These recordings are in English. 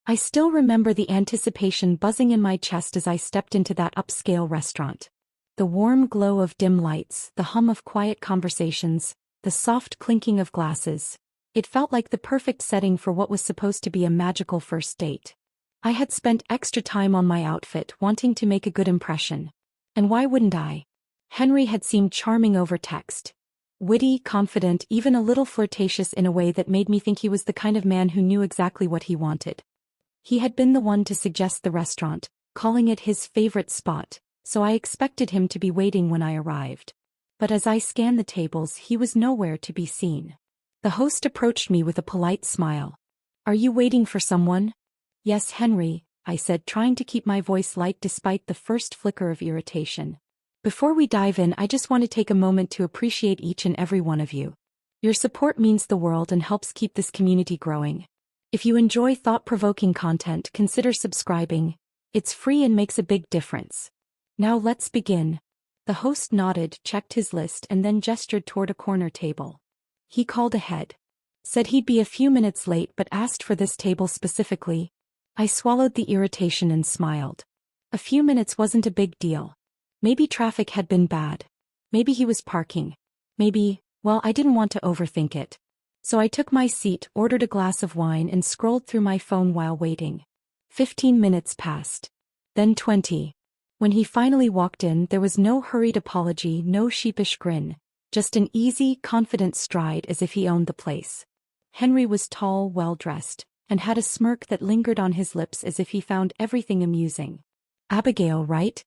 I still remember the anticipation buzzing in my chest as I stepped into that upscale restaurant. The warm glow of dim lights, the hum of quiet conversations, the soft clinking of glasses. It felt like the perfect setting for what was supposed to be a magical first date. I had spent extra time on my outfit wanting to make a good impression. And why wouldn't I? Henry had seemed charming over text. Witty, confident, even a little flirtatious in a way that made me think he was the kind of man who knew exactly what he wanted. He had been the one to suggest the restaurant, calling it his favorite spot, so I expected him to be waiting when I arrived. But as I scanned the tables, he was nowhere to be seen. The host approached me with a polite smile. "Are you waiting for someone?" "Yes, Henry," I said, trying to keep my voice light despite the first flicker of irritation. "Before we dive in, I just want to take a moment to appreciate each and every one of you. Your support means the world and helps keep this community growing. If you enjoy thought-provoking content, consider subscribing. It's free and makes a big difference. Now let's begin." The host nodded, checked his list, and then gestured toward a corner table. He called ahead. Said he'd be a few minutes late but asked for this table specifically. I swallowed the irritation and smiled. A few minutes wasn't a big deal. Maybe traffic had been bad. Maybe he was parking. Maybe, well, I didn't want to overthink it. So I took my seat, ordered a glass of wine, and scrolled through my phone while waiting. 15 minutes passed. Then 20. When he finally walked in, there was no hurried apology, no sheepish grin. Just an easy, confident stride as if he owned the place. Henry was tall, well-dressed, and had a smirk that lingered on his lips as if he found everything amusing. "Abigail, right?"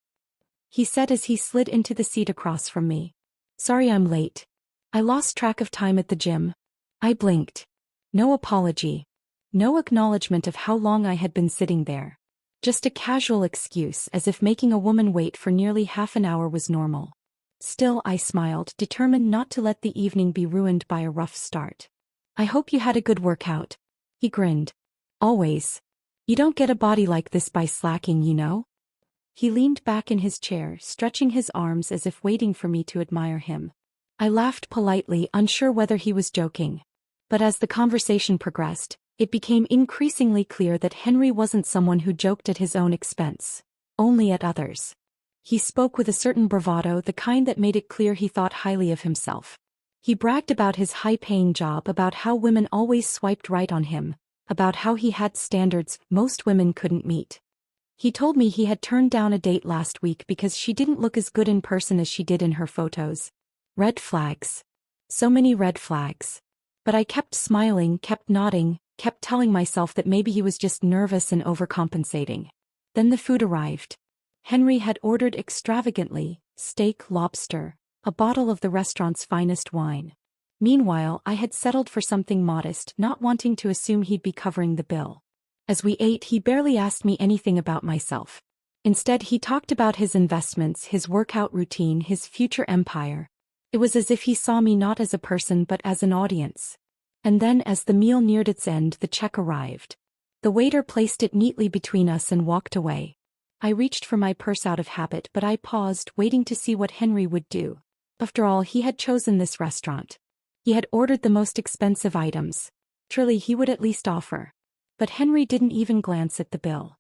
he said as he slid into the seat across from me. "Sorry I'm late. I lost track of time at the gym." I blinked. No apology. No acknowledgement of how long I had been sitting there. Just a casual excuse, as if making a woman wait for nearly half an hour was normal. Still, I smiled, determined not to let the evening be ruined by a rough start. "I hope you had a good workout." He grinned. "Always. You don't get a body like this by slacking, you know?" He leaned back in his chair, stretching his arms as if waiting for me to admire him. I laughed politely, unsure whether he was joking. But as the conversation progressed, it became increasingly clear that Henry wasn't someone who joked at his own expense, only at others. He spoke with a certain bravado, the kind that made it clear he thought highly of himself. He bragged about his high-paying job, about how women always swiped right on him, about how he had standards most women couldn't meet. He told me he had turned down a date last week because she didn't look as good in person as she did in her photos. Red flags. So many red flags. But I kept smiling, kept nodding, kept telling myself that maybe he was just nervous and overcompensating. Then the food arrived. Henry had ordered extravagantly: steak, lobster, a bottle of the restaurant's finest wine. Meanwhile, I had settled for something modest, not wanting to assume he'd be covering the bill. As we ate, he barely asked me anything about myself. Instead, he talked about his investments, his workout routine, his future empire. It was as if he saw me not as a person but as an audience. And then, as the meal neared its end, the check arrived. The waiter placed it neatly between us and walked away. I reached for my purse out of habit, but I paused, waiting to see what Henry would do. After all, he had chosen this restaurant. He had ordered the most expensive items. Surely he would at least offer. But Henry didn't even glance at the bill.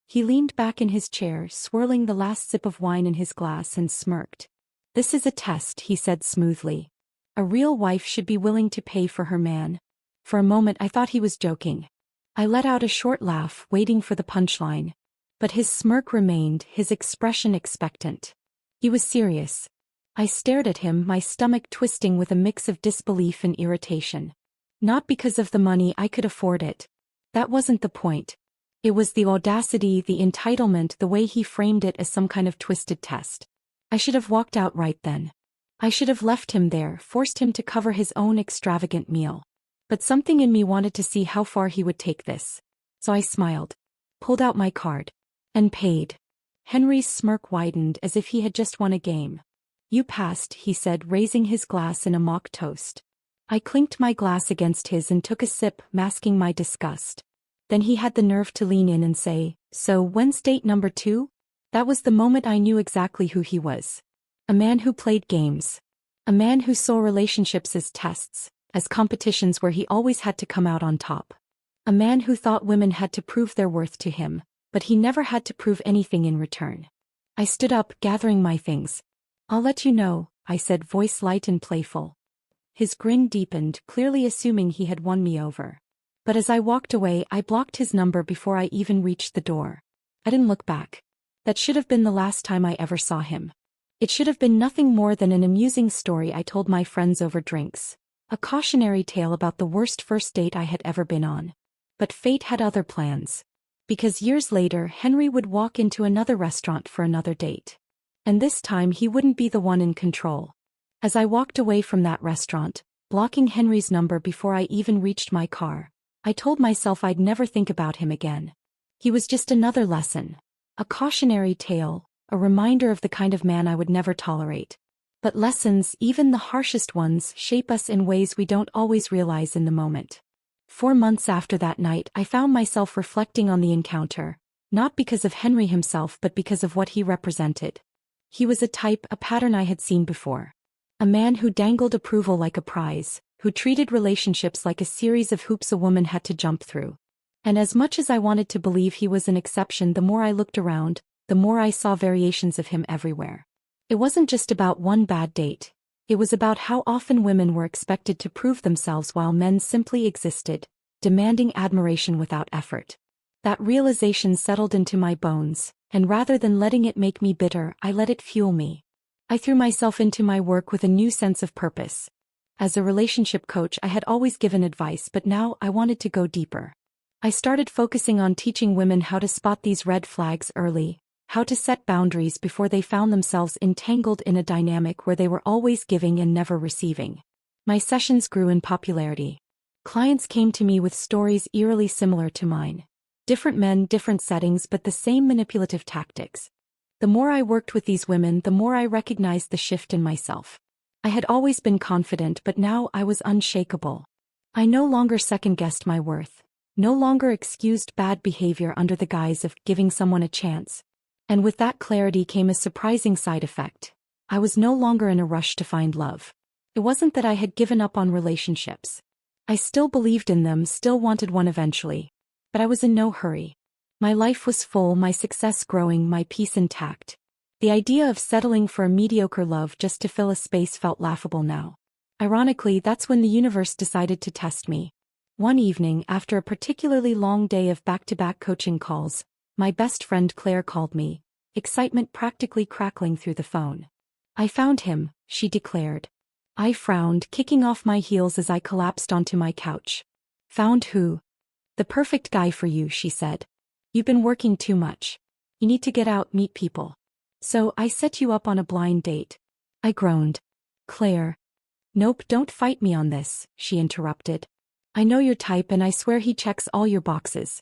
He leaned back in his chair, swirling the last sip of wine in his glass, and smirked. "This is a test," he said smoothly. "A real wife should be willing to pay for her man." For a moment I thought he was joking. I let out a short laugh, waiting for the punchline. But his smirk remained, his expression expectant. He was serious. I stared at him, my stomach twisting with a mix of disbelief and irritation. Not because of the money, I could afford it. That wasn't the point. It was the audacity, the entitlement, the way he framed it as some kind of twisted test. I should have walked out right then. I should have left him there, forced him to cover his own extravagant meal. But something in me wanted to see how far he would take this. So I smiled, pulled out my card, and paid. Henry's smirk widened as if he had just won a game. "You passed," he said, raising his glass in a mock toast. I clinked my glass against his and took a sip, masking my disgust. Then he had the nerve to lean in and say, "So when's date number 2? That was the moment I knew exactly who he was. A man who played games. A man who saw relationships as tests, as competitions where he always had to come out on top. A man who thought women had to prove their worth to him, but he never had to prove anything in return. I stood up, gathering my things. "I'll let you know," I said, voice light and playful. His grin deepened, clearly assuming he had won me over. But as I walked away, I blocked his number before I even reached the door. I didn't look back. That should have been the last time I ever saw him. It should have been nothing more than an amusing story I told my friends over drinks. A cautionary tale about the worst first date I had ever been on. But fate had other plans. Because years later, Henry would walk into another restaurant for another date. And this time he wouldn't be the one in control. As I walked away from that restaurant, blocking Henry's number before I even reached my car, I told myself I'd never think about him again. He was just another lesson. A cautionary tale, a reminder of the kind of man I would never tolerate. But lessons, even the harshest ones, shape us in ways we don't always realize in the moment. 4 months after that night, I found myself reflecting on the encounter, not because of Henry himself but because of what he represented. He was a type, a pattern I had seen before. A man who dangled approval like a prize, who treated relationships like a series of hoops a woman had to jump through. And as much as I wanted to believe he was an exception, the more I looked around, the more I saw variations of him everywhere. It wasn't just about one bad date. It was about how often women were expected to prove themselves while men simply existed, demanding admiration without effort. That realization settled into my bones, and rather than letting it make me bitter, I let it fuel me. I threw myself into my work with a new sense of purpose. As a relationship coach, I had always given advice, but now I wanted to go deeper. I started focusing on teaching women how to spot these red flags early, how to set boundaries before they found themselves entangled in a dynamic where they were always giving and never receiving. My sessions grew in popularity. Clients came to me with stories eerily similar to mine. Different men, different settings, but the same manipulative tactics. The more I worked with these women, the more I recognized the shift in myself. I had always been confident, but now I was unshakable. I no longer second-guessed my worth, no longer excused bad behavior under the guise of giving someone a chance. And with that clarity came a surprising side effect. I was no longer in a rush to find love. It wasn't that I had given up on relationships. I still believed in them, still wanted one eventually. But I was in no hurry. My life was full, my success growing, my peace intact. The idea of settling for a mediocre love just to fill a space felt laughable now. Ironically, that's when the universe decided to test me. One evening, after a particularly long day of back-to-back coaching calls, my best friend Claire called me, excitement practically crackling through the phone. "I found him," she declared. I frowned, kicking off my heels as I collapsed onto my couch. "Found who?" "The perfect guy for you," she said. "You've been working too much. You need to get out, meet people. So, I set you up on a blind date." I groaned. "Claire." "Nope, don't fight me on this," she interrupted. "I know your type and I swear he checks all your boxes.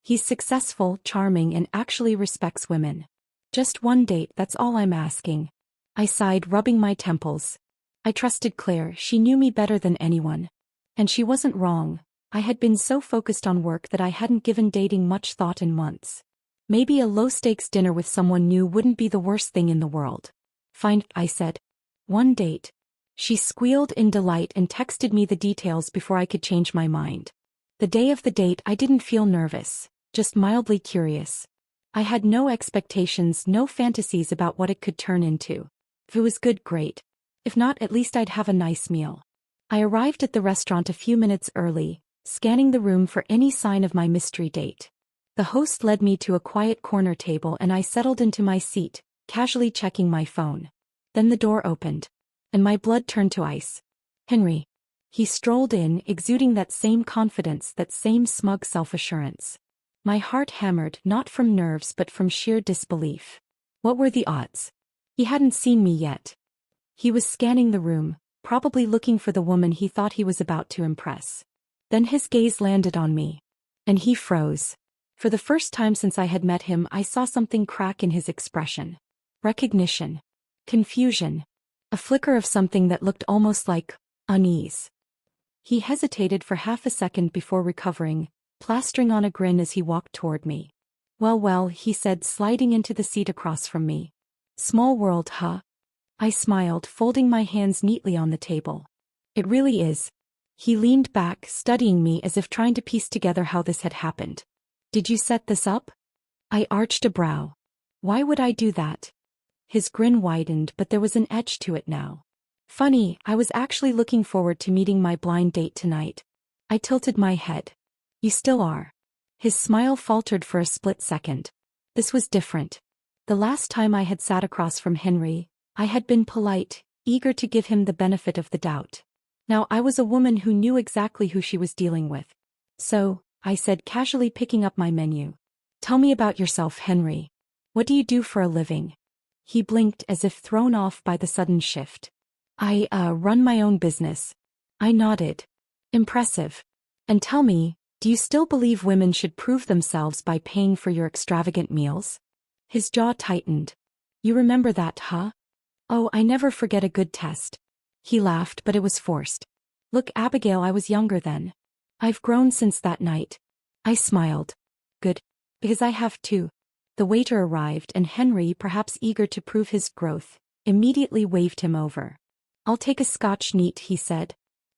He's successful, charming, and actually respects women. Just one date, that's all I'm asking." I sighed, rubbing my temples. I trusted Claire, she knew me better than anyone. And she wasn't wrong. I had been so focused on work that I hadn't given dating much thought in months. Maybe a low-stakes dinner with someone new wouldn't be the worst thing in the world. "Fine," I said. "One date." She squealed in delight and texted me the details before I could change my mind. The day of the date, I didn't feel nervous, just mildly curious. I had no expectations, no fantasies about what it could turn into. If it was good, great. If not, at least I'd have a nice meal. I arrived at the restaurant a few minutes early, scanning the room for any sign of my mystery date. The host led me to a quiet corner table and I settled into my seat, casually checking my phone. Then the door opened, and my blood turned to ice. "Henry." He strolled in, exuding that same confidence, that same smug self-assurance. My heart hammered, not from nerves but from sheer disbelief. What were the odds? He hadn't seen me yet. He was scanning the room, probably looking for the woman he thought he was about to impress. Then his gaze landed on me. And he froze. For the first time since I had met him, I saw something crack in his expression. Recognition. Confusion. A flicker of something that looked almost like unease. He hesitated for half a second before recovering, plastering on a grin as he walked toward me. Well, he said, sliding into the seat across from me. "Small world, huh?" I smiled, folding my hands neatly on the table. "It really is." He leaned back, studying me as if trying to piece together how this had happened. Did you set this up? I arched a brow. Why would I do that? His grin widened, but there was an edge to it now. Funny, I was actually looking forward to meeting my blind date tonight. I tilted my head. You still are. His smile faltered for a split second. This was different. The last time I had sat across from Henry, I had been polite, eager to give him the benefit of the doubt. Now I was a woman who knew exactly who she was dealing with. So, I said casually, picking up my menu. Tell me about yourself, Henry. What do you do for a living? He blinked as if thrown off by the sudden shift. I run my own business. I nodded. Impressive. And tell me, do you still believe women should prove themselves by paying for your extravagant meals? His jaw tightened. You remember that, huh? Oh, I never forget a good test. He laughed, but it was forced. Look, Abigail, I was younger then. I've grown since that night. I smiled. Good. Because I have too. The waiter arrived, and Henry, perhaps eager to prove his growth, immediately waved him over. I'll take a Scotch neat, he said.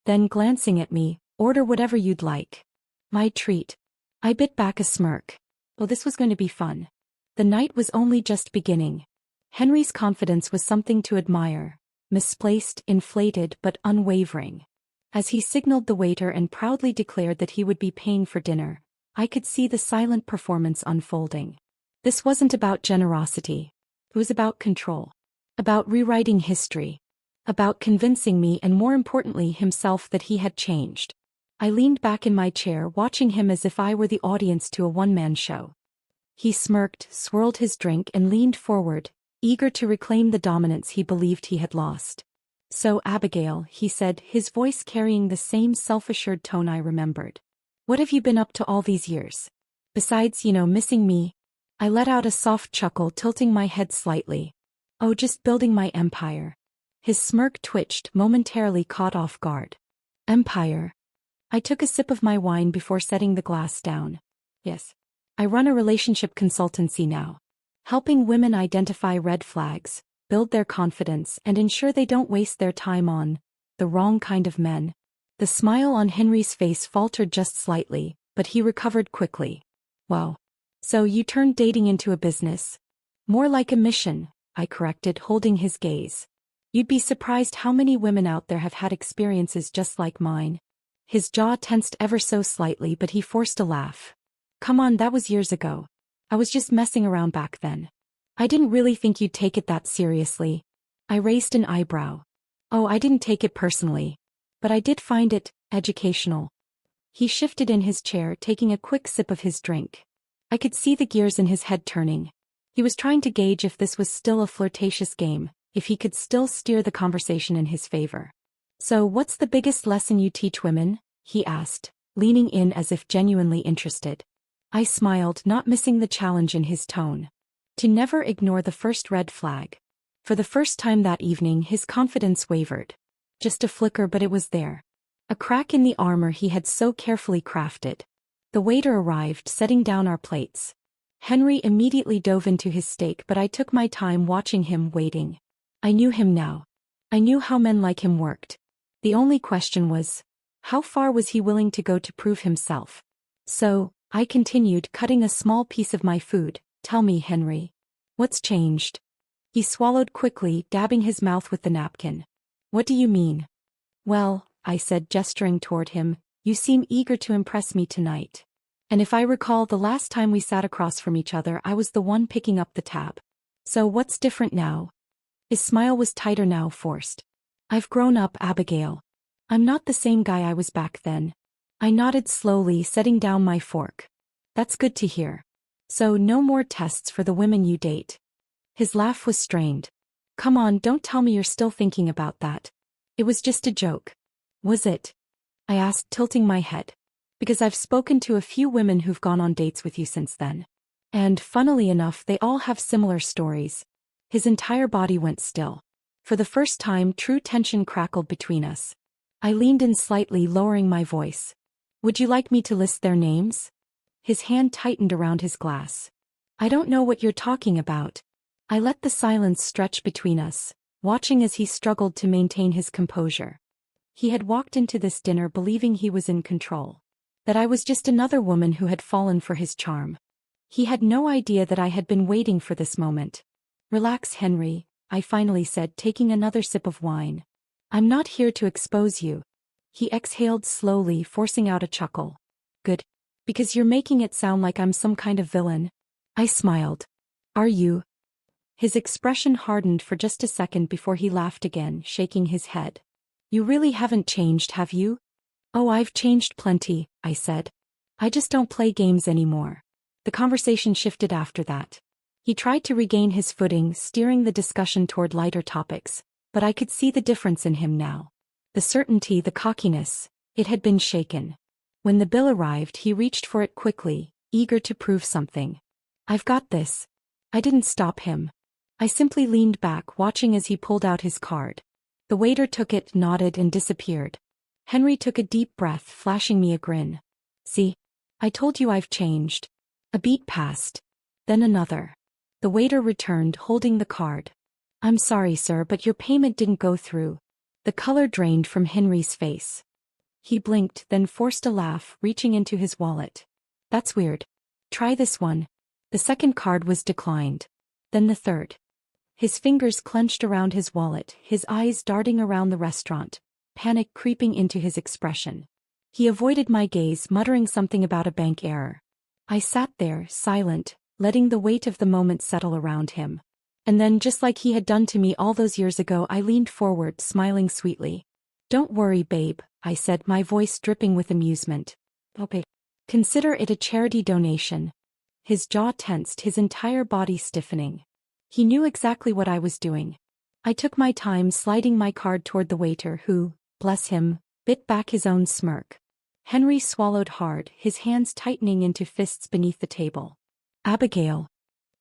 Then, glancing at me, order whatever you'd like. My treat. I bit back a smirk. Well, this was going to be fun. The night was only just beginning. Henry's confidence was something to admire. Misplaced, inflated, but unwavering. As he signaled the waiter and proudly declared that he would be paying for dinner, I could see the silent performance unfolding. This wasn't about generosity. It was about control. About rewriting history. About convincing me and, more importantly, himself that he had changed. I leaned back in my chair, watching him as if I were the audience to a one-man show. He smirked, swirled his drink, and leaned forward, eager to reclaim the dominance he believed he had lost. So, Abigail, he said, his voice carrying the same self-assured tone I remembered. What have you been up to all these years? Besides, missing me? I let out a soft chuckle, tilting my head slightly. Oh, just building my empire. His smirk twitched, momentarily caught off guard. Empire? I took a sip of my wine before setting the glass down. Yes. I run a relationship consultancy now. Helping women identify red flags, build their confidence, and ensure they don't waste their time on the wrong kind of men. The smile on Henry's face faltered just slightly, but he recovered quickly. Wow. So you turned dating into a business? More like a mission, I corrected, holding his gaze. You'd be surprised how many women out there have had experiences just like mine. His jaw tensed ever so slightly, but he forced a laugh. Come on, that was years ago. I was just messing around back then. I didn't really think you'd take it that seriously. I raised an eyebrow. Oh, I didn't take it personally. But I did find it educational. He shifted in his chair, taking a quick sip of his drink. I could see the gears in his head turning. He was trying to gauge if this was still a flirtatious game, if he could still steer the conversation in his favor. So, what's the biggest lesson you teach women? He asked, leaning in as if genuinely interested. I smiled, not missing the challenge in his tone. To never ignore the first red flag. For the first time that evening, his confidence wavered. Just a flicker, but it was there. A crack in the armor he had so carefully crafted. The waiter arrived, setting down our plates. Henry immediately dove into his steak, but I took my time watching him, waiting. I knew him now. I knew how men like him worked. The only question was, how far was he willing to go to prove himself? So, I continued, cutting a small piece of my food. Tell me, Henry. What's changed? He swallowed quickly, dabbing his mouth with the napkin. What do you mean? Well, I said, gesturing toward him, you seem eager to impress me tonight. And if I recall, the last time we sat across from each other, I was the one picking up the tab. So what's different now? His smile was tighter now, forced. I've grown up, Abigail. I'm not the same guy I was back then. I nodded slowly, setting down my fork. That's good to hear. So no more tests for the women you date. His laugh was strained. Come on, don't tell me you're still thinking about that. It was just a joke. Was it? I asked, tilting my head. Because I've spoken to a few women who've gone on dates with you since then. And, funnily enough, they all have similar stories. His entire body went still. For the first time, true tension crackled between us. I leaned in slightly, lowering my voice. Would you like me to list their names? His hand tightened around his glass. I don't know what you're talking about. I let the silence stretch between us, watching as he struggled to maintain his composure. He had walked into this dinner believing he was in control. That I was just another woman who had fallen for his charm. He had no idea that I had been waiting for this moment. "Relax, Henry," I finally said, taking another sip of wine. "I'm not here to expose you." He exhaled slowly, forcing out a chuckle. "Good. Because you're making it sound like I'm some kind of villain." I smiled. "Are you?" His expression hardened for just a second before he laughed again, shaking his head. "You really haven't changed, have you?" "Oh, I've changed plenty," I said. "I just don't play games anymore." The conversation shifted after that. He tried to regain his footing, steering the discussion toward lighter topics, but I could see the difference in him now. The certainty, the cockiness, it had been shaken. When the bill arrived, he reached for it quickly, eager to prove something. "I've got this." I didn't stop him. I simply leaned back, watching as he pulled out his card. The waiter took it, nodded, and disappeared. Henry took a deep breath, flashing me a grin. "See? I told you I've changed." A beat passed. Then another. The waiter returned, holding the card. "I'm sorry, sir, but your payment didn't go through." The color drained from Henry's face. He blinked, then forced a laugh, reaching into his wallet. "That's weird. Try this one." The second card was declined. Then the third. His fingers clenched around his wallet, his eyes darting around the restaurant, panic creeping into his expression. He avoided my gaze, muttering something about a bank error. I sat there, silent, letting the weight of the moment settle around him. And then, just like he had done to me all those years ago, I leaned forward, smiling sweetly. "Don't worry, babe," I said, my voice dripping with amusement. "Okay. Consider it a charity donation." His jaw tensed, his entire body stiffening. He knew exactly what I was doing. I took my time, sliding my card toward the waiter who, bless him, bit back his own smirk. Henry swallowed hard, his hands tightening into fists beneath the table. "Abigail."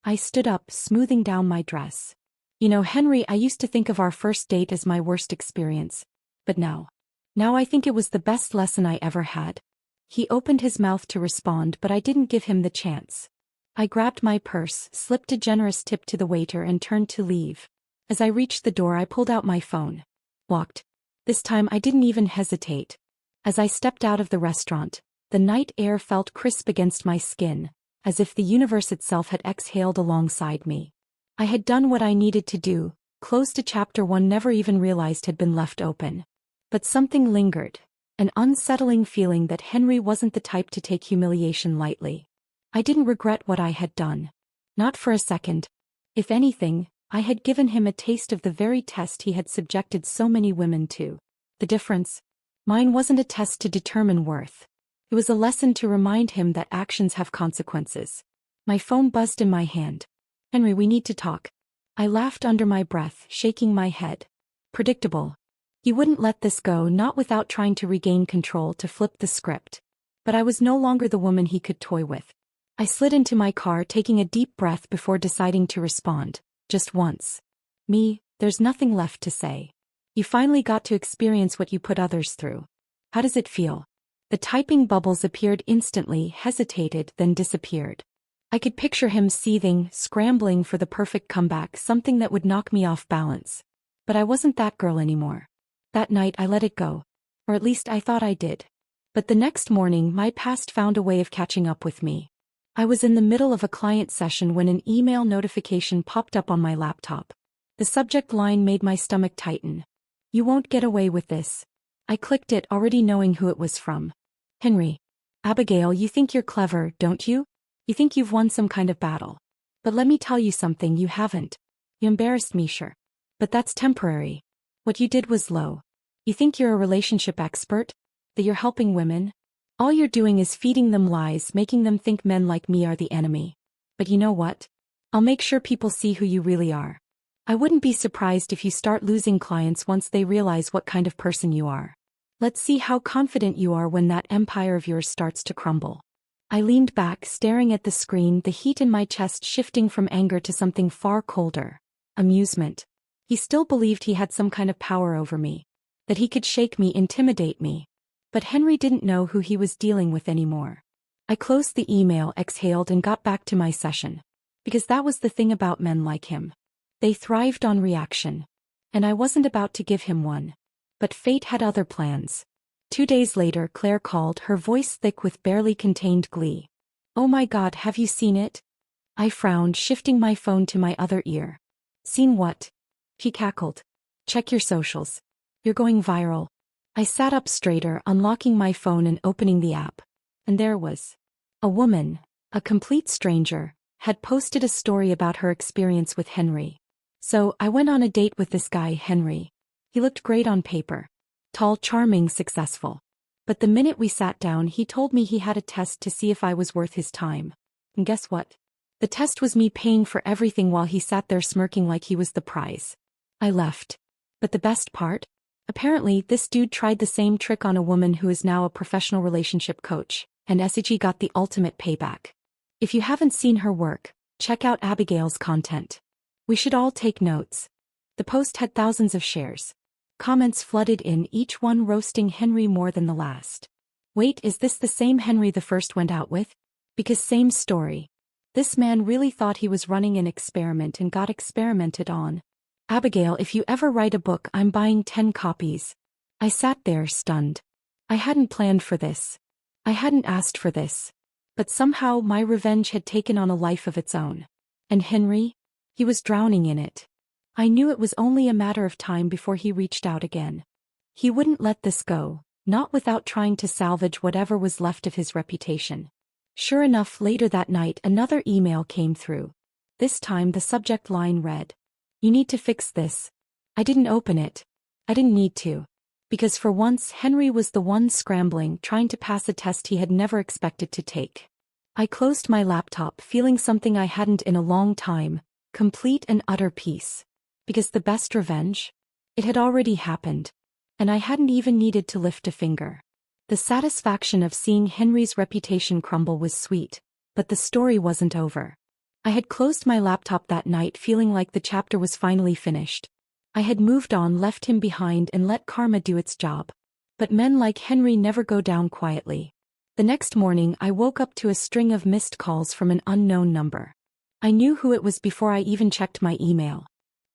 I stood up, smoothing down my dress. "You know, Henry, I used to think of our first date as my worst experience. But now I think it was the best lesson I ever had." He opened his mouth to respond, but I didn't give him the chance. I grabbed my purse, slipped a generous tip to the waiter, and turned to leave. As I reached the door, I pulled out my phone. Walked. This time I didn't even hesitate. As I stepped out of the restaurant, the night air felt crisp against my skin, as if the universe itself had exhaled alongside me. I had done what I needed to do, closed a chapter one never even realized had been left open. But something lingered, an unsettling feeling that Henry wasn't the type to take humiliation lightly. I didn't regret what I had done. Not for a second. If anything, I had given him a taste of the very test he had subjected so many women to. The difference? Mine wasn't a test to determine worth. It was a lesson to remind him that actions have consequences. My phone buzzed in my hand. "Henry, we need to talk." I laughed under my breath, shaking my head. Predictable. He wouldn't let this go, not without trying to regain control, to flip the script. But I was no longer the woman he could toy with. I slid into my car, taking a deep breath before deciding to respond. Just once. "Me, there's nothing left to say. You finally got to experience what you put others through. How does it feel?" The typing bubbles appeared instantly, hesitated, then disappeared. I could picture him seething, scrambling for the perfect comeback, something that would knock me off balance. But I wasn't that girl anymore. That night I let it go. Or at least I thought I did. But the next morning my past found a way of catching up with me. I was in the middle of a client session when an email notification popped up on my laptop. The subject line made my stomach tighten. "You won't get away with this." I clicked it, already knowing who it was from. "Henry. Abigail, you think you're clever, don't you? You think you've won some kind of battle. But let me tell you something, you haven't. You embarrassed me, sure. But that's temporary. What you did was low. You think you're a relationship expert? That you're helping women? All you're doing is feeding them lies, making them think men like me are the enemy. But you know what? I'll make sure people see who you really are. I wouldn't be surprised if you start losing clients once they realize what kind of person you are. Let's see how confident you are when that empire of yours starts to crumble." I leaned back, staring at the screen, the heat in my chest shifting from anger to something far colder. Amusement. He still believed he had some kind of power over me. That he could shake me, intimidate me. But Henry didn't know who he was dealing with anymore. I closed the email, exhaled, and got back to my session. Because that was the thing about men like him. They thrived on reaction. And I wasn't about to give him one. But fate had other plans. 2 days later, Claire called, her voice thick with barely contained glee. "Oh my God, have you seen it?" I frowned, shifting my phone to my other ear. "Seen what?" She cackled. "Check your socials. You're going viral." I sat up straighter, unlocking my phone and opening the app. And there was a woman, a complete stranger, had posted a story about her experience with Henry. So, I went on a date with this guy, Henry. He looked great on paper. Tall, charming, successful. But the minute we sat down, he told me he had a test to see if I was worth his time. And guess what? The test was me paying for everything while he sat there smirking like he was the prize. I left. But the best part? Apparently, this dude tried the same trick on a woman who is now a professional relationship coach, and SG got the ultimate payback. If you haven't seen her work, check out Abigail's content. We should all take notes. The post had thousands of shares. Comments flooded in, each one roasting Henry more than the last. Wait, is this the same Henry the first went out with? Because same story. This man really thought he was running an experiment and got experimented on. Abigail, if you ever write a book, I'm buying 10 copies. I sat there stunned. I hadn't planned for this. I hadn't asked for this. But somehow my revenge had taken on a life of its own. And Henry? He was drowning in it. I knew it was only a matter of time before he reached out again. He wouldn't let this go, not without trying to salvage whatever was left of his reputation. Sure enough, later that night another email came through. This time the subject line read, "You need to fix this." I didn't open it. I didn't need to. Because for once Henry was the one scrambling, trying to pass a test he had never expected to take. I closed my laptop, feeling something I hadn't in a long time, complete and utter peace. Because the best revenge? It had already happened. And I hadn't even needed to lift a finger. The satisfaction of seeing Henry's reputation crumble was sweet, but the story wasn't over. I had closed my laptop that night feeling like the chapter was finally finished. I had moved on, left him behind, and let karma do its job. But men like Henry never go down quietly. The next morning I woke up to a string of missed calls from an unknown number. I knew who it was before I even checked my email.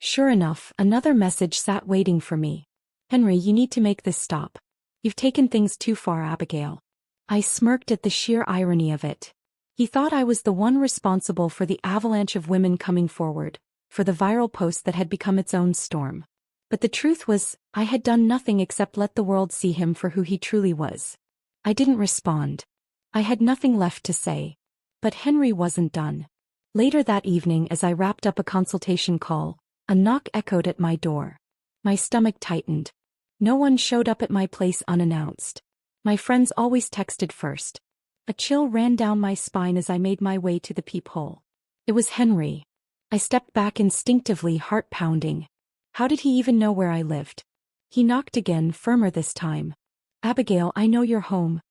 Sure enough, another message sat waiting for me. "Henry, you need to make this stop. You've taken things too far, Abigail." I smirked at the sheer irony of it. He thought I was the one responsible for the avalanche of women coming forward, for the viral post that had become its own storm. But the truth was, I had done nothing except let the world see him for who he truly was. I didn't respond. I had nothing left to say. But Henry wasn't done. Later that evening, as I wrapped up a consultation call, a knock echoed at my door. My stomach tightened. No one showed up at my place unannounced. My friends always texted first. A chill ran down my spine as I made my way to the peephole. It was Henry. I stepped back instinctively, heart pounding. How did he even know where I lived? He knocked again, firmer this time. "Abigail, I know you're home."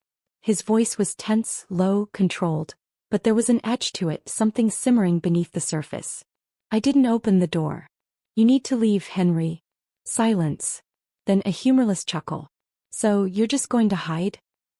His voice was tense, low, controlled. But there was an edge to it, something simmering beneath the surface. I didn't open the door. "You need to leave, Henry." Silence. Then a humorless chuckle. "So, you're just going to hide?"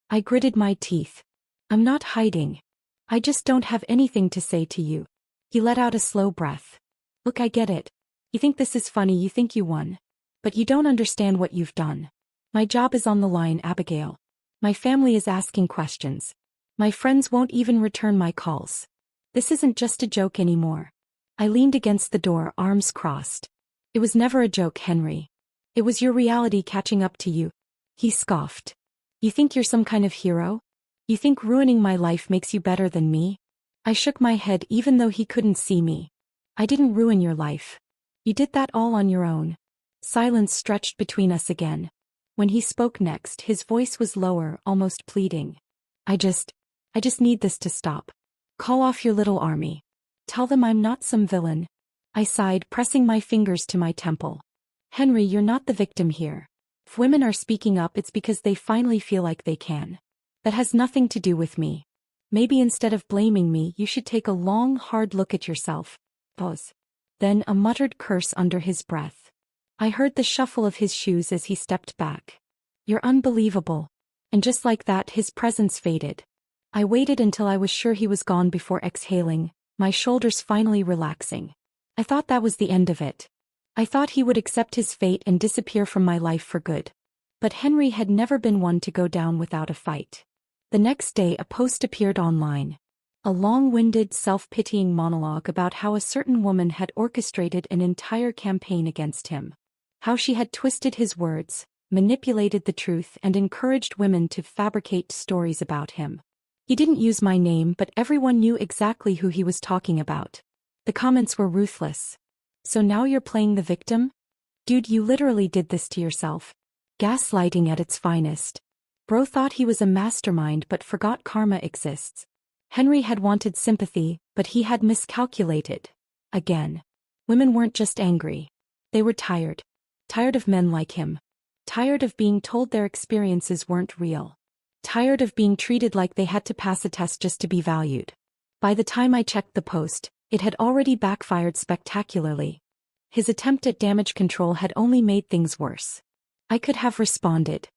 I gritted my teeth. "I'm not hiding. I just don't have anything to say to you." He let out a slow breath. "Look, I get it. You think this is funny, you think you won. But you don't understand what you've done. My job is on the line, Abigail. My family is asking questions. My friends won't even return my calls. This isn't just a joke anymore." I leaned against the door, arms crossed. "It was never a joke, Henry. It was your reality catching up to you." He scoffed. "You think you're some kind of hero? You think ruining my life makes you better than me?" I shook my head even though he couldn't see me. "I didn't ruin your life. You did that all on your own." Silence stretched between us again. When he spoke next, his voice was lower, almost pleading. I just need this to stop. Call off your little army. Tell them I'm not some villain." I sighed, pressing my fingers to my temple. "Henry, you're not the victim here. If women are speaking up, it's because they finally feel like they can. That has nothing to do with me. Maybe instead of blaming me, you should take a long, hard look at yourself." Pause. Then a muttered curse under his breath. I heard the shuffle of his shoes as he stepped back. "You're unbelievable." And just like that, his presence faded. I waited until I was sure he was gone before exhaling, my shoulders finally relaxing. I thought that was the end of it. I thought he would accept his fate and disappear from my life for good. But Henry had never been one to go down without a fight. The next day a post appeared online. A long-winded, self-pitying monologue about how a certain woman had orchestrated an entire campaign against him. How she had twisted his words, manipulated the truth, and encouraged women to fabricate stories about him. He didn't use my name, but everyone knew exactly who he was talking about. The comments were ruthless. "So now you're playing the victim? Dude, you literally did this to yourself." Gaslighting at its finest. Bro thought he was a mastermind but forgot karma exists. Henry had wanted sympathy, but he had miscalculated. Again. Women weren't just angry. They were tired. Tired of men like him. Tired of being told their experiences weren't real. Tired of being treated like they had to pass a test just to be valued. By the time I checked the post, it had already backfired spectacularly. His attempt at damage control had only made things worse. I could have responded.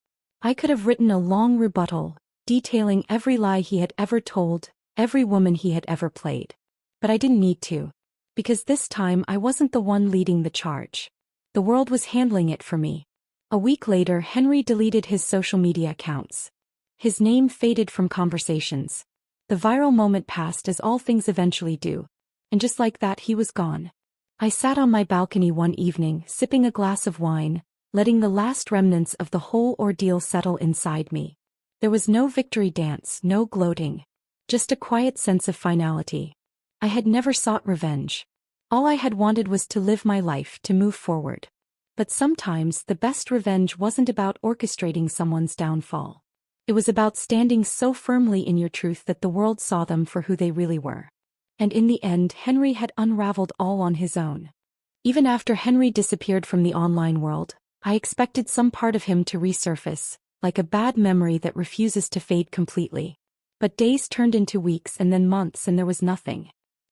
I could have written a long rebuttal, detailing every lie he had ever told, every woman he had ever played. But I didn't need to. Because this time I wasn't the one leading the charge. The world was handling it for me. A week later, Henry deleted his social media accounts. His name faded from conversations. The viral moment passed, as all things eventually do. And just like that, he was gone. I sat on my balcony one evening, sipping a glass of wine, letting the last remnants of the whole ordeal settle inside me. There was no victory dance, no gloating. Just a quiet sense of finality. I had never sought revenge. All I had wanted was to live my life, to move forward. But sometimes the best revenge wasn't about orchestrating someone's downfall. It was about standing so firmly in your truth that the world saw them for who they really were. And in the end, Henry had unraveled all on his own. Even after Henry disappeared from the online world, I expected some part of him to resurface, like a bad memory that refuses to fade completely. But days turned into weeks and then months, and there was nothing.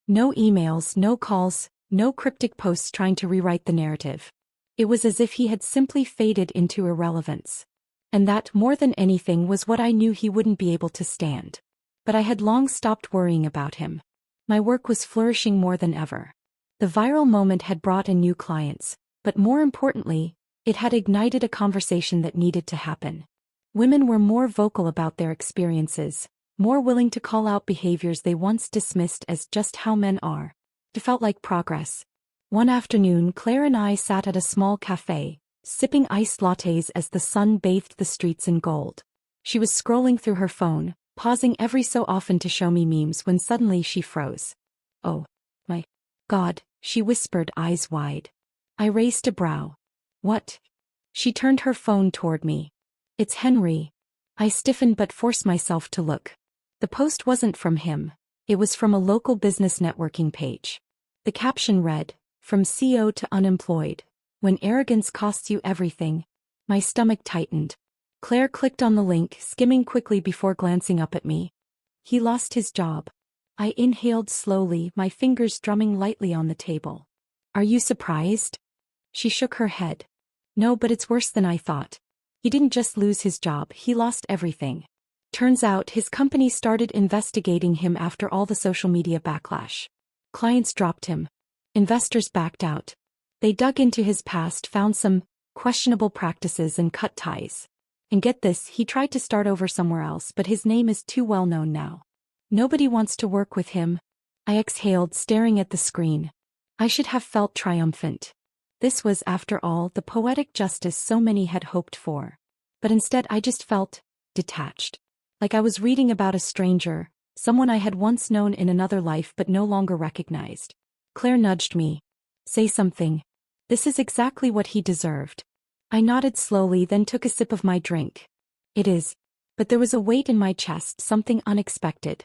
No emails, no calls, no cryptic posts trying to rewrite the narrative. It was as if he had simply faded into irrelevance. And that, more than anything, was what I knew he wouldn't be able to stand. But I had long stopped worrying about him. My work was flourishing more than ever. The viral moment had brought in new clients, but more importantly, it had ignited a conversation that needed to happen. Women were more vocal about their experiences, more willing to call out behaviors they once dismissed as just how men are. It felt like progress. One afternoon, Claire and I sat at a small cafe, sipping iced lattes as the sun bathed the streets in gold. She was scrolling through her phone, pausing every so often to show me memes, when suddenly she froze. "Oh, my God," she whispered, eyes wide. I raised a brow. "What?" She turned her phone toward me. "It's Henry." I stiffened but forced myself to look. The post wasn't from him. It was from a local business networking page. The caption read, "From CEO to unemployed. When arrogance costs you everything." My stomach tightened. Claire clicked on the link, skimming quickly before glancing up at me. "He lost his job." I inhaled slowly, my fingers drumming lightly on the table. "Are you surprised?" She shook her head. "No, but it's worse than I thought. He didn't just lose his job, he lost everything. Turns out his company started investigating him after all the social media backlash. Clients dropped him. Investors backed out. They dug into his past, found some questionable practices, and cut ties. And get this, he tried to start over somewhere else, but his name is too well known now. Nobody wants to work with him." I exhaled, staring at the screen. I should have felt triumphant. This was, after all, the poetic justice so many had hoped for. But instead I just felt detached. Like I was reading about a stranger, someone I had once known in another life but no longer recognized. Claire nudged me. "Say something. This is exactly what he deserved." I nodded slowly, then took a sip of my drink. "It is." But there was a weight in my chest, something unexpected.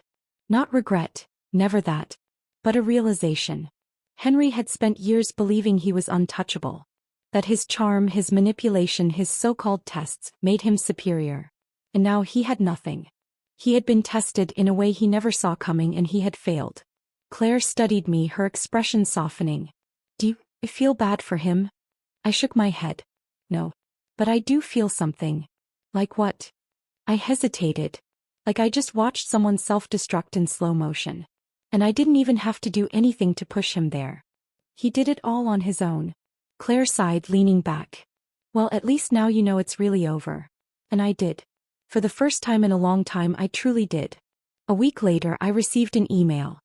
Not regret, never that. But a realization. Henry had spent years believing he was untouchable. That his charm, his manipulation, his so-called tests made him superior. And now he had nothing. He had been tested in a way he never saw coming, and he had failed. Claire studied me, her expression softening. "Do you feel bad for him?" I shook my head. "No. But I do feel something." "Like what?" I hesitated. Like I just watched someone self-destruct in slow motion. And I didn't even have to do anything to push him there. He did it all on his own. Claire sighed, leaning back. Well, at least now you know it's really over. And I did. For the first time in a long time, I truly did. A week later, I received an email.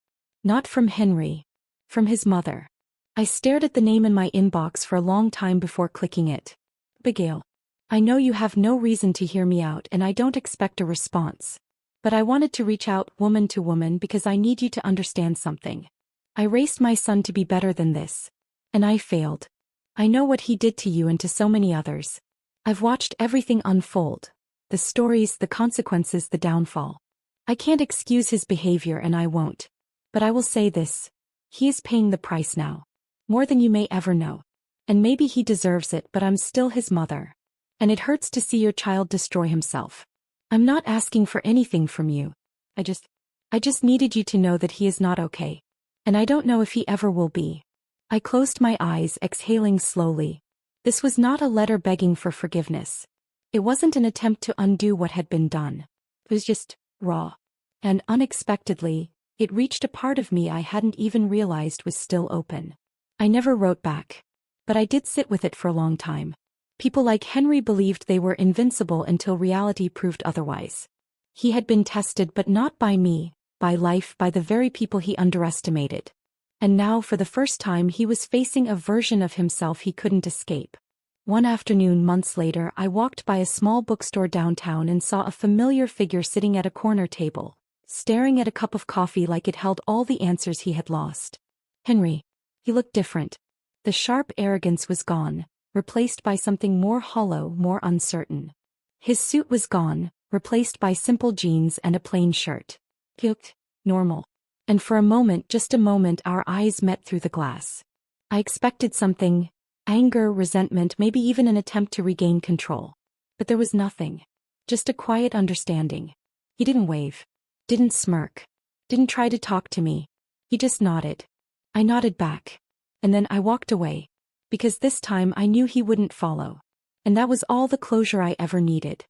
Not from Henry. From his mother. I stared at the name in my inbox for a long time before clicking it. Abigail. I know you have no reason to hear me out and I don't expect a response. But I wanted to reach out woman to woman because I need you to understand something. I raised my son to be better than this. And I failed. I know what he did to you and to so many others. I've watched everything unfold. The stories, the consequences, the downfall. I can't excuse his behavior and I won't. But I will say this. He is paying the price now. More than you may ever know. And maybe he deserves it, but I'm still his mother. And it hurts to see your child destroy himself. I'm not asking for anything from you. I just needed you to know that he is not okay. And I don't know if he ever will be. I closed my eyes, exhaling slowly. This was not a letter begging for forgiveness. It wasn't an attempt to undo what had been done. It was just raw. And unexpectedly, it reached a part of me I hadn't even realized was still open. I never wrote back. But I did sit with it for a long time. People like Henry believed they were invincible until reality proved otherwise. He had been tested, but not by me, by life, by the very people he underestimated. And now, for the first time, he was facing a version of himself he couldn't escape. One afternoon months later, I walked by a small bookstore downtown and saw a familiar figure sitting at a corner table, staring at a cup of coffee like it held all the answers he had lost. Henry. He looked different. The sharp arrogance was gone, replaced by something more hollow, more uncertain. His suit was gone, replaced by simple jeans and a plain shirt. He looked normal. And for a moment, just a moment, our eyes met through the glass. I expected something, anger, resentment, maybe even an attempt to regain control. But there was nothing. Just a quiet understanding. He didn't wave. Didn't smirk. Didn't try to talk to me. He just nodded. I nodded back. And then I walked away. Because this time I knew he wouldn't follow. And that was all the closure I ever needed.